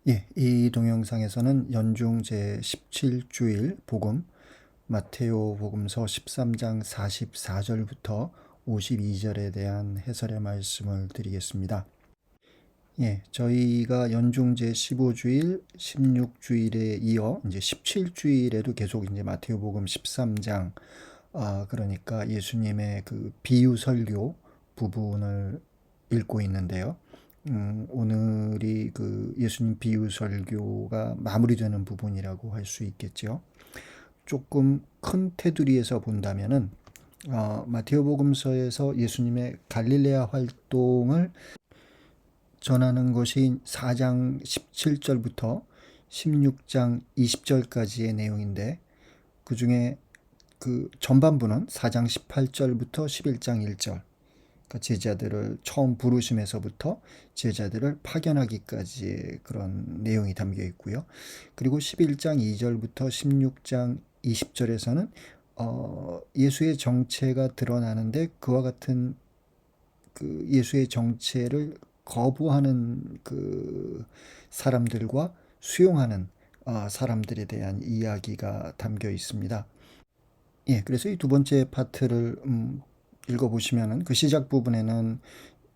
예, 이 동영상에서는 연중 제17주일 복음 마테오 복음서 13장 44절부터 52절에 대한 해설의 말씀을 드리겠습니다. 예, 저희가 연중 제15주일, 16주일에 이어 이제 17주일에도 계속 이제 마테오 복음 13장 그러니까 예수님의 그 비유 설교 부분을 읽고 있는데요. 오늘이 그 예수님 비유 설교가 마무리되는 부분이라고 할 수 있겠죠. 조금 큰 테두리에서 본다면은 마테오복음서에서 예수님의 갈릴레아 활동을 전하는 것이 4장 17절부터 16장 20절까지의 내용인데 그 중에 그 전반부는 4장 18절부터 11장 1절, 그러니까 제자들을 처음 부르심에서부터 제자들을 파견하기까지의 그런 내용이 담겨 있고요. 그리고 11장 2절부터 16장 20절에서는 예수의 정체가 드러나는데 그와 같은 그 예수의 정체를 거부하는 그 사람들과 수용하는 사람들에 대한 이야기가 담겨 있습니다. 예, 그래서 이 두 번째 파트를 읽어보시면은 그 시작 부분에는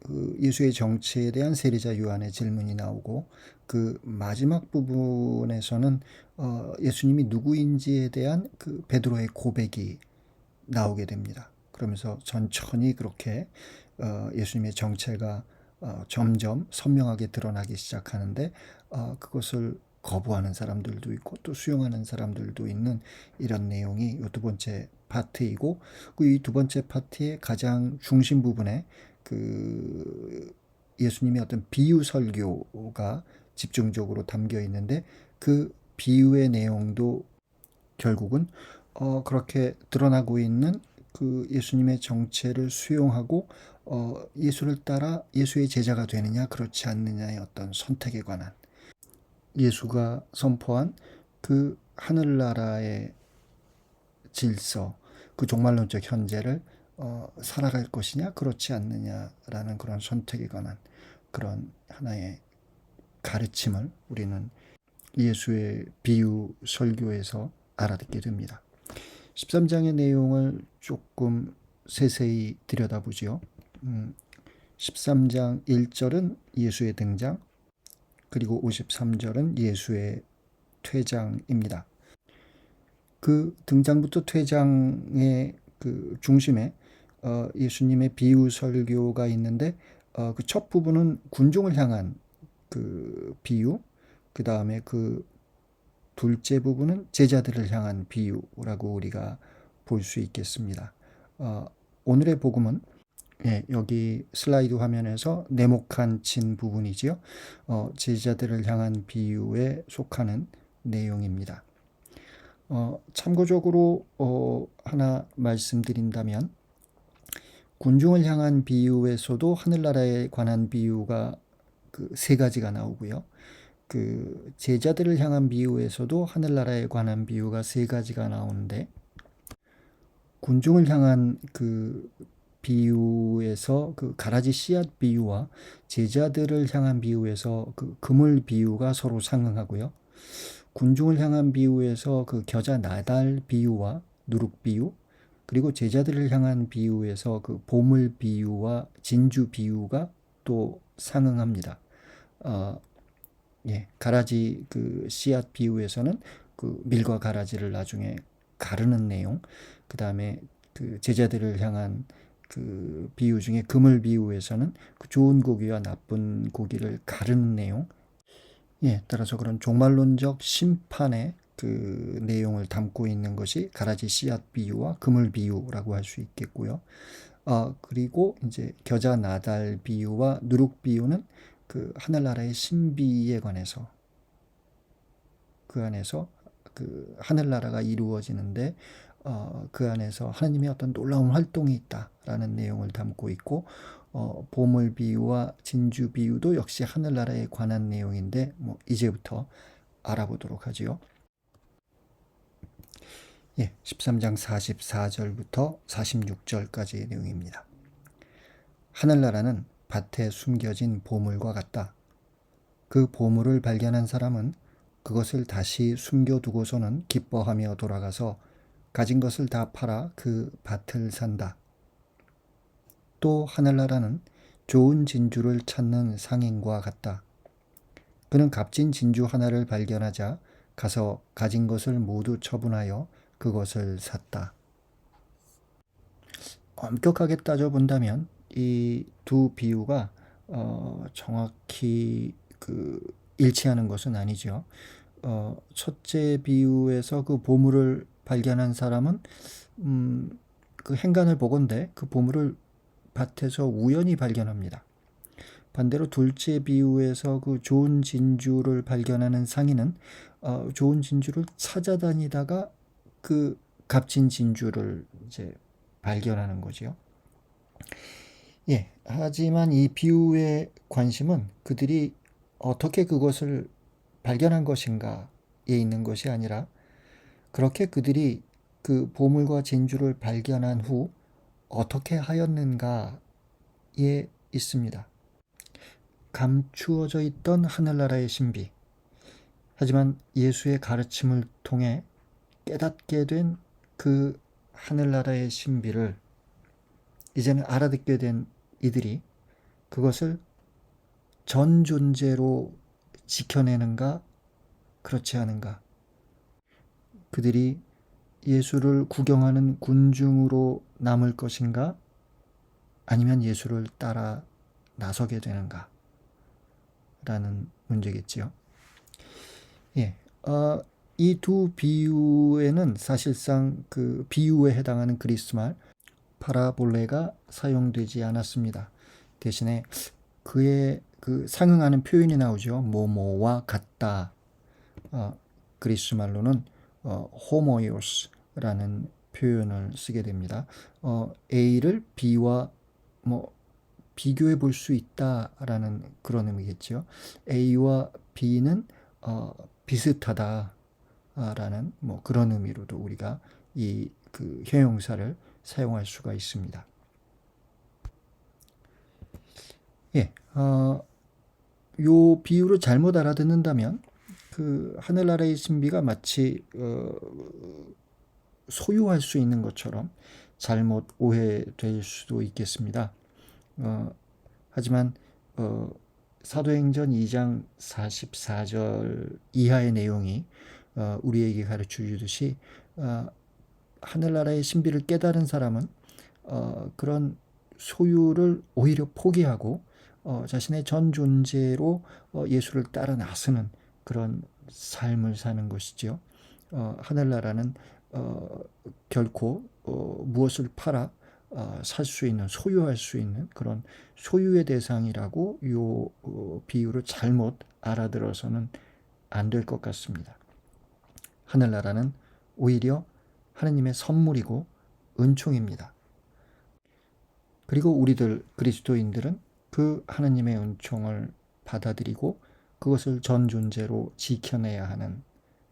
그 예수의 정체에 대한 세리자 요한의 질문이 나오고 그 마지막 부분에서는 예수님이 누구인지에 대한 그 베드로의 고백이 나오게 됩니다. 그러면서 천천히 그렇게 예수님의 정체가 점점 선명하게 드러나기 시작하는데 그것을 거부하는 사람들도 있고 또 수용하는 사람들도 있는 이런 내용이 이 두 번째 파트이고 이 두 번째 파트의 가장 중심 부분에 그 예수님의 어떤 비유 설교가 집중적으로 담겨 있는데 그 비유의 내용도 결국은 그렇게 드러나고 있는 그 예수님의 정체를 수용하고 예수를 따라 예수의 제자가 되느냐 그렇지 않느냐의 어떤 선택에 관한 예수가 선포한 그 하늘나라의 질서, 그 종말론적 현재를 살아갈 것이냐 그렇지 않느냐라는 그런 선택에 관한 그런 하나의 가르침을 우리는 예수의 비유 설교에서 알아듣게 됩니다. 13장의 내용을 조금 세세히 들여다보지요. 13장 1절은 예수의 등장, 그리고 53절은 예수의 퇴장입니다. 그 등장부터 퇴장의 그 중심에 예수님의 비유 설교가 있는데 그 첫 부분은 군중을 향한 그 비유, 그 다음에 그 둘째 부분은 제자들을 향한 비유라고 우리가 볼 수 있겠습니다. 오늘의 복음은 여기 슬라이드 화면에서 네모칸 친 부분이지요. 제자들을 향한 비유에 속하는 내용입니다. 참고적으로 하나 말씀드린다면 군중을 향한 비유에서도 하늘나라에 관한 비유가 그 세 가지가 나오고요. 그 제자들을 향한 비유에서도 하늘나라에 관한 비유가 세 가지가 나오는데 군중을 향한 그 비유에서 그 가라지 씨앗 비유와 제자들을 향한 비유에서 그 그물 비유가 서로 상응하고요. 군중을 향한 비유에서 그 겨자 나달 비유와 누룩 비유, 그리고 제자들을 향한 비유에서 그 보물 비유와 진주 비유가 또 상응합니다. 가라지 그 씨앗 비유에서는 그 밀과 가라지를 나중에 가르는 내용, 그 다음에 그 제자들을 향한 그 비유 중에 그물 비유에서는 그 좋은 고기와 나쁜 고기를 가르는 내용, 따라서 그런 종말론적 심판의 그 내용을 담고 있는 것이 가라지 씨앗 비유와 그물 비유라고 할 수 있겠고요. 그리고 이제 겨자 나달 비유와 누룩 비유는 그 하늘나라의 신비에 관해서 그 안에서 그 하늘나라가 이루어지는데 그 안에서 하나님의 어떤 놀라운 활동이 있다라는 내용을 담고 있고 보물 비유와 진주 비유도 역시 하늘나라에 관한 내용인데 이제부터 알아보도록 하지요. 13장 44절부터 46절까지의 내용입니다. 하늘나라는 밭에 숨겨진 보물과 같다. 그 보물을 발견한 사람은 그것을 다시 숨겨두고서는 기뻐하며 돌아가서 가진 것을 다 팔아 그 밭을 산다. 또 하늘나라는 좋은 진주를 찾는 상인과 같다. 그는 값진 진주 하나를 발견하자 가서 가진 것을 모두 처분하여 그것을 샀다. 엄격하게 따져본다면 이 두 비유가 정확히 일치하는 것은 아니죠. 첫째 비유에서 그 보물을 발견한 사람은 그 행간을 보건대 그 보물을 밭에서 우연히 발견합니다. 반대로 둘째 비유에서 그 좋은 진주를 발견하는 상인은 좋은 진주를 찾아다니다가 그 값진 진주를 이제 발견하는 거지요. 예, 하지만 이 비유의 관심은 그들이 어떻게 그것을 발견한 것인가에 있는 것이 아니라 그렇게 그들이 그 보물과 진주를 발견한 후 어떻게 하였는가에 있습니다. 감추어져 있던 하늘나라의 신비. 하지만 예수의 가르침을 통해 깨닫게 된 그 하늘나라의 신비를 이제는 알아듣게 된 이들이 그것을 전 존재로 지켜내는가, 그렇지 않은가. 그들이 예수를 구경하는 군중으로 남을 것인가, 아니면 예수를 따라 나서게 되는가 라는 문제겠지요. 예, 이 두 비유에는 사실상 그 비유에 해당하는 그리스말 파라볼레가 사용되지 않았습니다. 대신에 그의 그 상응하는 표현이 나오죠. 뭐뭐와 같다. 그리스말로는 호모이오스라는 표현을 쓰게 됩니다. A를 B와 비교해 볼 수 있다라는 그런 의미겠죠. A와 B는 비슷하다라는 그런 의미로도 우리가 이 그 형용사를 사용할 수가 있습니다. 예, 요 비유를 잘못 알아듣는다면 그 하늘나라의 신비가 마치 소유할 수 있는 것처럼 잘못 오해될 수도 있겠습니다. 하지만 사도행전 2장 44절 이하의 내용이 우리에게 가르쳐 주듯이 하늘나라의 신비를 깨달은 사람은 그런 소유를 오히려 포기하고 자신의 전 존재로 예수를 따라 나서는 그런 삶을 사는 것이죠. 하늘나라는 결코 무엇을 팔아 살 수 있는, 소유할 수 있는 그런 소유의 대상이라고 이 비유를 잘못 알아들어서는 안 될 것 같습니다. 하늘나라는 오히려 하느님의 선물이고 은총입니다. 그리고 우리들 그리스도인들은 그 하느님의 은총을 받아들이고 그것을 전 존재로 지켜내야 하는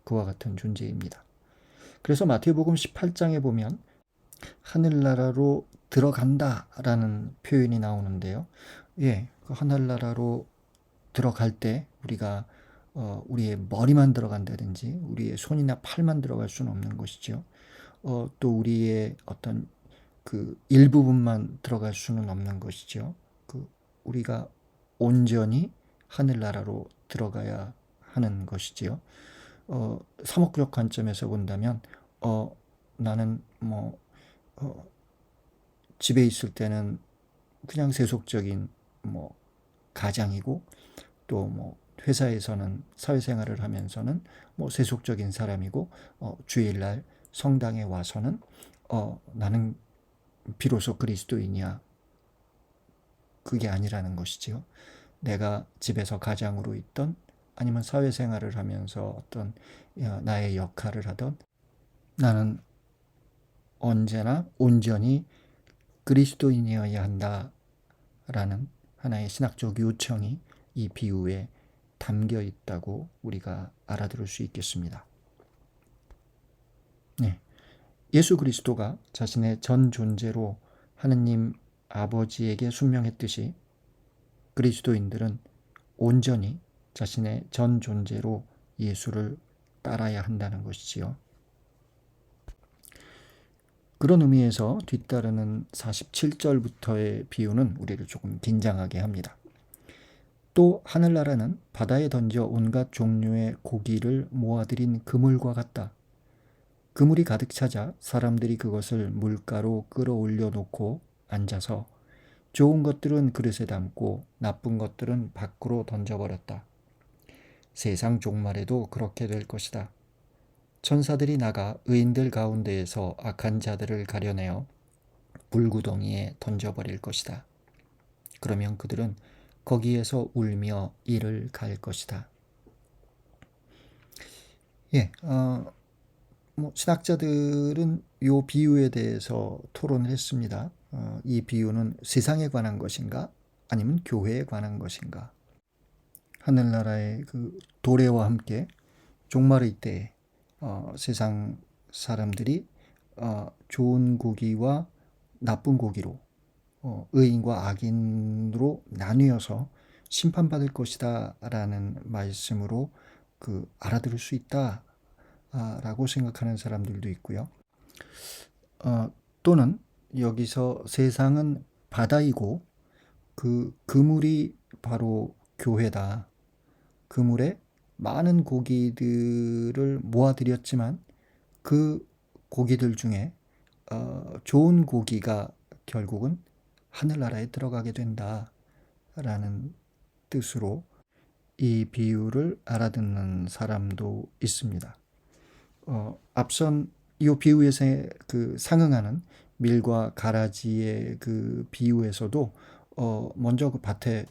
그와 같은 존재입니다. 그래서 마태복음 18장에 보면 하늘나라로 들어간다라는 표현이 나오는데요. 예, 그 하늘나라로 들어갈 때 우리가 우리의 머리만 들어간다든지 우리의 손이나 팔만 들어갈 수는 없는 것이죠. 또 우리의 어떤 그 일부분만 들어갈 수는 없는 것이죠. 우리가 온전히 하늘나라로 들어가야 하는 것이지요. 사목적 관점에서 본다면 나는 집에 있을 때는 그냥 세속적인 가장이고 또 회사에서는 사회생활을 하면서는 세속적인 사람이고 주일날 성당에 와서는 나는 비로소 그리스도인이야. 그게 아니라는 것이지요. 내가 집에서 가장으로 있던 아니면 사회생활을 하면서 어떤 나의 역할을 하던 나는 언제나 온전히 그리스도인이어야 한다라는 하나의 신학적 요청이 이 비유에 담겨 있다고 우리가 알아들을 수 있겠습니다. 네. 예수 그리스도가 자신의 전 존재로 하느님 아버지에게 순명했듯이 그리스도인들은 온전히 자신의 전 존재로 예수를 따라야 한다는 것이지요. 그런 의미에서 뒤따르는 47절부터의 비유는 우리를 조금 긴장하게 합니다. 또 하늘나라는 바다에 던져 온갖 종류의 고기를 모아들인 그물과 같다. 그물이 가득 차자 사람들이 그것을 물가로 끌어올려 놓고 앉아서 좋은 것들은 그릇에 담고 나쁜 것들은 밖으로 던져버렸다. 세상 종말에도 그렇게 될 것이다. 천사들이 나가 의인들 가운데에서 악한 자들을 가려내어 불구덩이에 던져버릴 것이다. 그러면 그들은 거기에서 울며 이를 갈 것이다. 신학자들은 이 비유에 대해서 토론을 했습니다. 이 비유는 세상에 관한 것인가? 아니면 교회에 관한 것인가? 하늘나라의 그 도래와 함께 종말의 때에 세상 사람들이 좋은 고기와 나쁜 고기로 의인과 악인으로 나뉘어서 심판받을 것이다 라는 말씀으로 알아들을 수 있다 라고 생각하는 사람들도 있고요. 또는 여기서 세상은 바다이고 그 그물이 바로 교회다. 그물에 많은 고기들을 모아들였지만 그 고기들 중에 좋은 고기가 결국은 하늘나라에 들어가게 된다라는 뜻으로 이 비유를 알아듣는 사람도 있습니다. 앞선 이 비유에서 상응하는 밀과 가라지의 그 비유에서도 먼저 그 밭에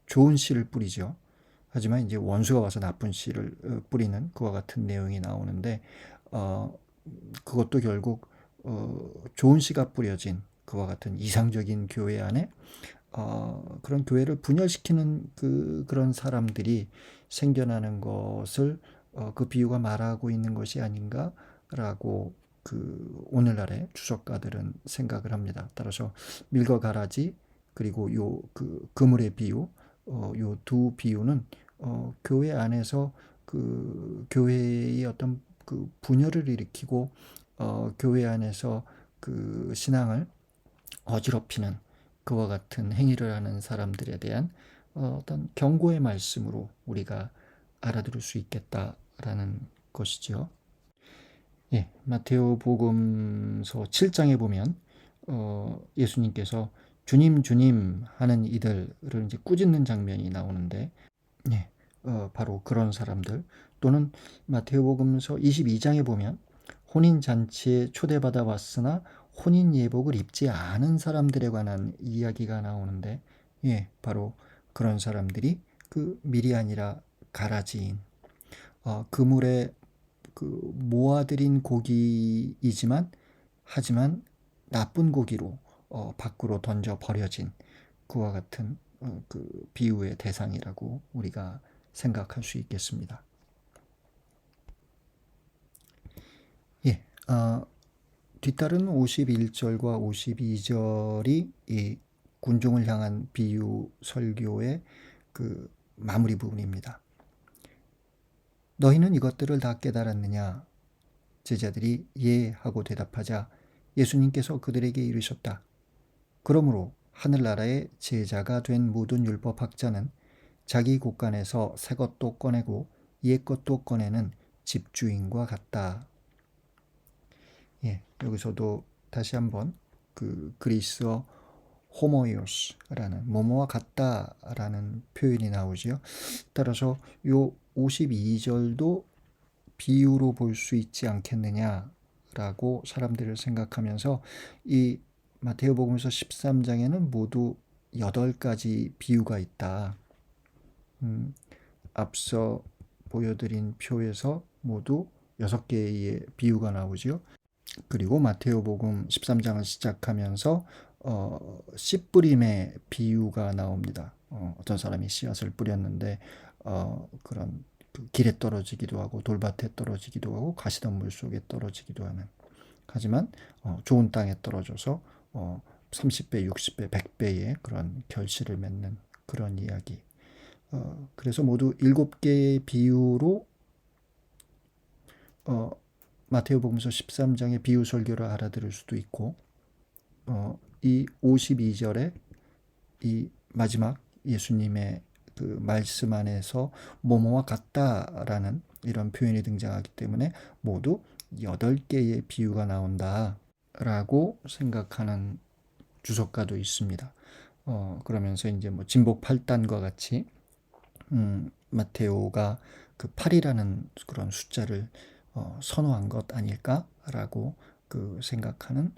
좋은 씨를 뿌리죠. 하지만 이제 원수가 와서 나쁜 씨를 뿌리는 그와 같은 내용이 나오는데 그것도 결국 좋은 씨가 뿌려진 그와 같은 이상적인 교회 안에 그런 교회를 분열시키는 그런 사람들이 생겨나는 것을 그 비유가 말하고 있는 것이 아닌가라고 오늘날의 주석가들은 생각을 합니다. 따라서 밀과 가라지 그리고 요 그물의 비유 요 두 비유는 교회 안에서 교회의 어떤 분열을 일으키고 교회 안에서 신앙을 어지럽히는 그와 같은 행위를 하는 사람들에 대한 어떤 경고의 말씀으로 우리가 알아들을 수 있겠다라는 것이죠. 마테오 복음서 7장에 보면 예수님께서 주님 주님 하는 이들을 이제 꾸짖는 장면이 나오는데 바로 그런 사람들 또는 마테오복음서 22장에 보면 혼인잔치에 초대받아 왔으나 혼인예복을 입지 않은 사람들에 관한 이야기가 나오는데 바로 그런 사람들이 밀이 아니라 가라지인 그물에 모아들인 고기이지만 하지만 나쁜 고기로 밖으로 던져 버려진 그와 같은 비유의 대상이라고 우리가 생각할 수 있겠습니다. 뒤따른 51절과 52절이 이 군종을 향한 비유 설교의 마무리 부분입니다. 너희는 이것들을 다 깨달았느냐? 제자들이 예 하고 대답하자 예수님께서 그들에게 이르셨다. 그러므로 하늘나라의 제자가 된 모든 율법학자는 자기 곳간에서 새 것도 꺼내고 옛 것도 꺼내는 집주인과 같다. 여기서도 다시 한번 그리스어 호모이오스라는 뭐뭐와 같다라는 표현이 나오지요. 따라서 요 52절도 비유로 볼 수 있지 않겠느냐라고 사람들을 생각하면서 이 마테오복음서 13장에는 모두 8가지 비유가 있다. 앞서 보여드린 표에서 모두 6개의 비유가 나오죠. 그리고 마테오복음 13장을 시작하면서 씨 뿌림의 비유가 나옵니다. 어떤 사람이 씨앗을 뿌렸는데 그런 길에 떨어지기도 하고 돌밭에 떨어지기도 하고 가시덤불 속에 떨어지기도 하는. 하지만 좋은 땅에 떨어져서 30배, 60배, 100배의 그런 결실을 맺는 그런 이야기. 그래서 모두 7개의 비유로 마테오복음서 13장의 비유 설교를 알아들을 수도 있고, 이 52절에 이 마지막 예수님의 그 말씀 안에서 뭐뭐와 같다라는 이런 표현이 등장하기 때문에 모두 8개의 비유가 나온다라고 생각하는 주석가도 있습니다. 그러면서 이제 뭐 진복 8단과 같이 마테오가 그 8이라는 그런 숫자를 선호한 것 아닐까라고 그 생각하는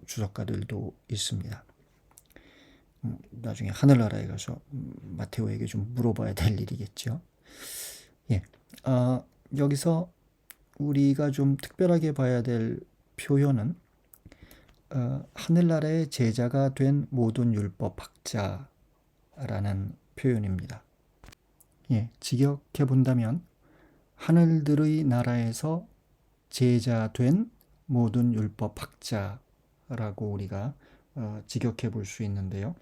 주석가들도 있습니다. 나중에 하늘나라에 가서 마테오에게 좀 물어봐야 될 일이겠죠. 예, 여기서 우리가 좀 특별하게 봐야 될 표현은 하늘나라의 제자가 된 모든 율법학자라는 표현입니다. 예, 직역해 본다면 하늘들의 나라에서 제자된 모든 율법학자라고 우리가 직역해 볼 수 있는데요.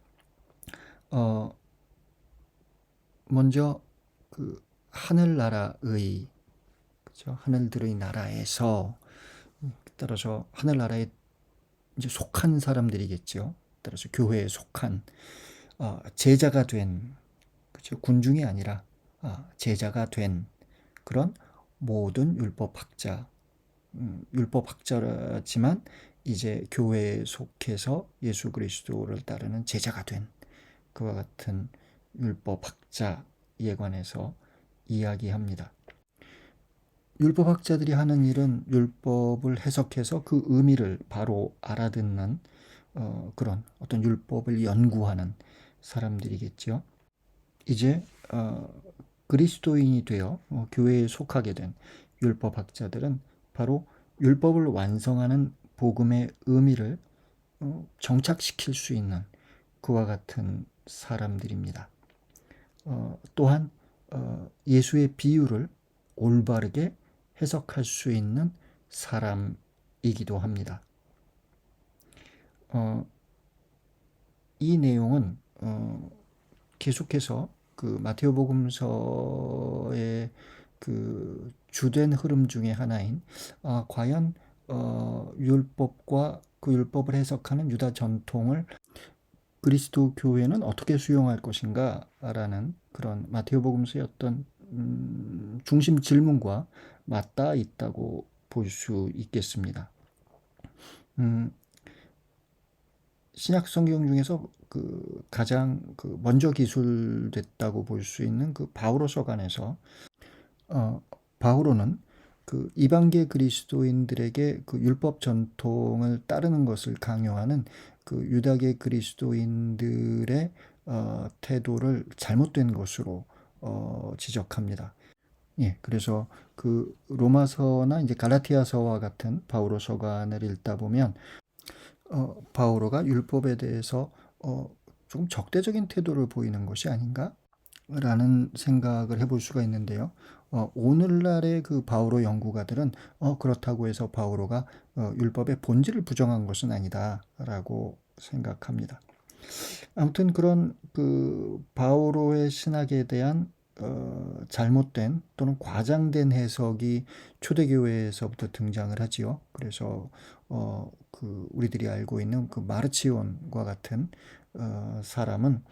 먼저 그 하늘나라의, 그죠? 하늘들의 나라에서, 따라서 하늘나라에 이제 속한 사람들이겠죠. 따라서 교회에 속한 제자가 된, 그죠? 군중이 아니라 제자가 된 그런 모든 율법학자, 율법학자지만 이제 교회에 속해서 예수 그리스도를 따르는 제자가 된 그와 같은 율법학자에 관해서 이야기합니다. 율법학자들이 하는 일은 율법을 해석해서 그 의미를 바로 알아듣는 그런 어떤 율법을 연구하는 사람들이겠죠. 이제 그리스도인이 되어 교회에 속하게 된 율법학자들은 바로 율법을 완성하는 복음의 의미를 정착시킬 수 있는 그와 같은 사람들입니다. 또한 예수의 비유를 올바르게 해석할 수 있는 사람이기도 합니다. 이 내용은 계속해서 그 마테오복음서의 그 주된 흐름 중에 하나인 과연 율법과 그 율법을 해석하는 유다 전통을 그리스도 교회는 어떻게 수용할 것인가 라는 그런 마테오복음서의 어떤 중심 질문과 맞닿아 있다고 볼 수 있겠습니다. 신약 성경 중에서 그 가장 그 먼저 기술됐다고 볼 수 있는 그 바오로 서간에서 바오로는 그 이방계 그리스도인들에게 그 율법 전통을 따르는 것을 강요하는 그 유다계 그리스도인들의 태도를 잘못된 것으로 지적합니다. 예, 그래서 그 로마서나 이제 갈라티아서와 같은 바오로 서간을 읽다 보면 바오로가 율법에 대해서 조금 적대적인 태도를 보이는 것이 아닌가? 라는 생각을 해볼 수가 있는데요. 오늘날의 그 바오로 연구가들은 그렇다고 해서 바오로가 율법의 본질을 부정한 것은 아니다라고 생각합니다. 아무튼 그런 그 바오로의 신학에 대한 잘못된 또는 과장된 해석이 초대교회에서부터 등장을 하지요. 그래서 그 우리들이 알고 있는 그 마르치온과 같은 사람은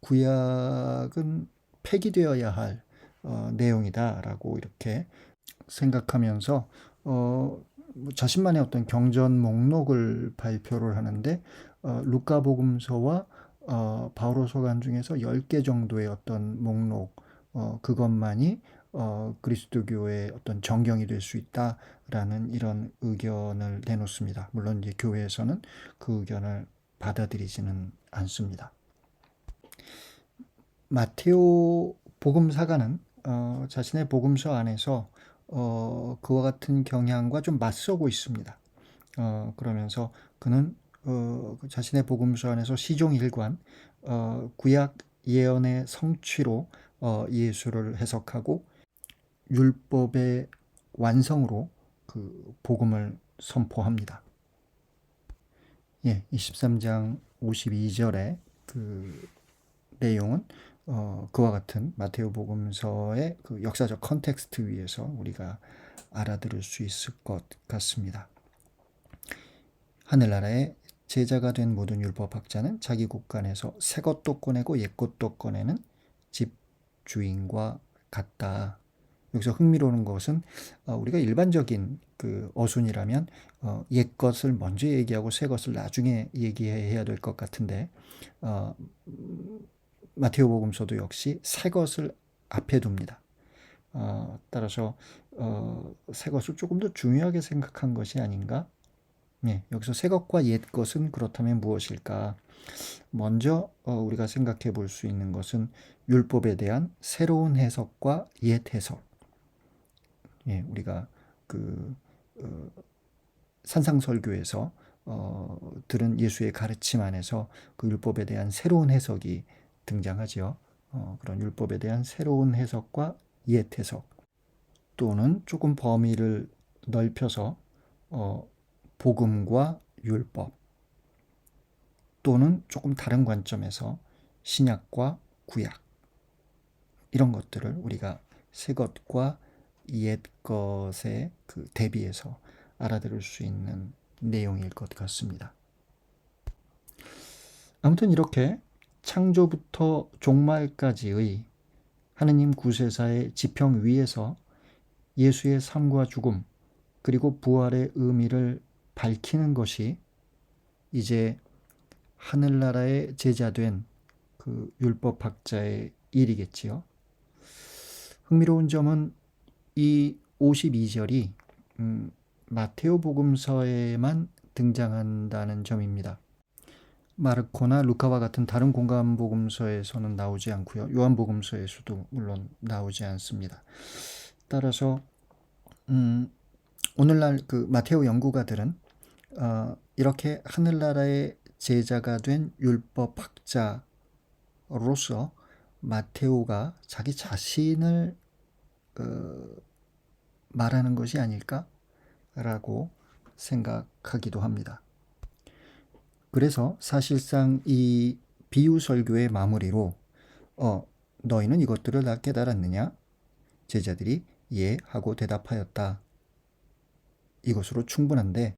구약은 폐기되어야 할 내용이다라고 이렇게 생각하면서 자신만의 어떤 경전 목록을 발표를 하는데 루카복음서와 바오로서간 중에서 10개 정도의 어떤 목록 그것만이 그리스도교의 어떤 정경이 될 수 있다라는 이런 의견을 내놓습니다. 물론 이제 교회에서는 그 의견을 받아들이지는 않습니다. 마테오 복음사가는 자신의 복음서 안에서 그와 같은 경향과 좀 맞서고 있습니다. 그러면서 그는 자신의 복음서 안에서 시종일관 구약 예언의 성취로 예수를 해석하고 율법의 완성으로 그 복음을 선포합니다. 예, 23장 52절의 그 내용은 그와 같은 마테오 복음서의 그 역사적 컨텍스트 위에서 우리가 알아들을 수 있을 것 같습니다. 하늘나라의 제자가 된 모든 율법학자는 자기 곳간에서 새 것도 꺼내고 옛 것도 꺼내는 집주인과 같다. 여기서 흥미로운 것은 우리가 일반적인 그 어순이라면 옛 것을 먼저 얘기하고 새 것을 나중에 얘기해야 될 것 같은데 마테오 복음서도 역시 새 것을 앞에 둡니다. 따라서 새 것을 조금 더 중요하게 생각한 것이 아닌가? 네, 여기서 새 것과 옛 것은 그렇다면 무엇일까? 먼저 우리가 생각해 볼 수 있는 것은 율법에 대한 새로운 해석과 옛 해석. 예, 우리가 그 산상설교에서 들은 예수의 가르침 안에서 그 율법에 대한 새로운 해석이 등장하지요. 그런 율법에 대한 새로운 해석과 옛 해석, 또는 조금 범위를 넓혀서 복음과 율법, 또는 조금 다른 관점에서 신약과 구약, 이런 것들을 우리가 새 것과 옛 것에 그 대비해서 알아들을 수 있는 내용일 것 같습니다. 아무튼 이렇게 창조부터 종말까지의 하느님 구세사의 지평 위에서 예수의 삶과 죽음 그리고 부활의 의미를 밝히는 것이 이제 하늘나라의 제자된 그 율법학자의 일이겠지요. 흥미로운 점은 이 52절이 마테오 복음서에만 등장한다는 점입니다. 마르코나 루카와 같은 다른 공간 복음서에서는 나오지 않고요. 요한 복음서에서도 물론 나오지 않습니다. 따라서 오늘날 그 마테오 연구가들은 이렇게 하늘나라의 제자가 된 율법학자로서 마테오가 자기 자신을 말하는 것이 아닐까라고 생각하기도 합니다. 그래서 사실상 이 비유 설교의 마무리로 너희는 이것들을 다 깨달았느냐? 제자들이 예 하고 대답하였다. 이것으로 충분한데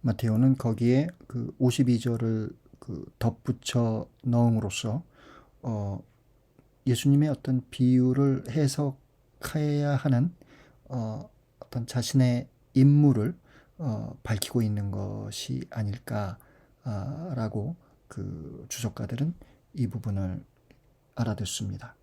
마테오는 거기에 그 52절을 그 덧붙여 넣음으로써 예수님의 어떤 비유를 해석해야 하는 어떤 자신의 임무를 밝히고 있는 것이 아닐까라고 그 주석가들은 이 부분을 알아듣습니다.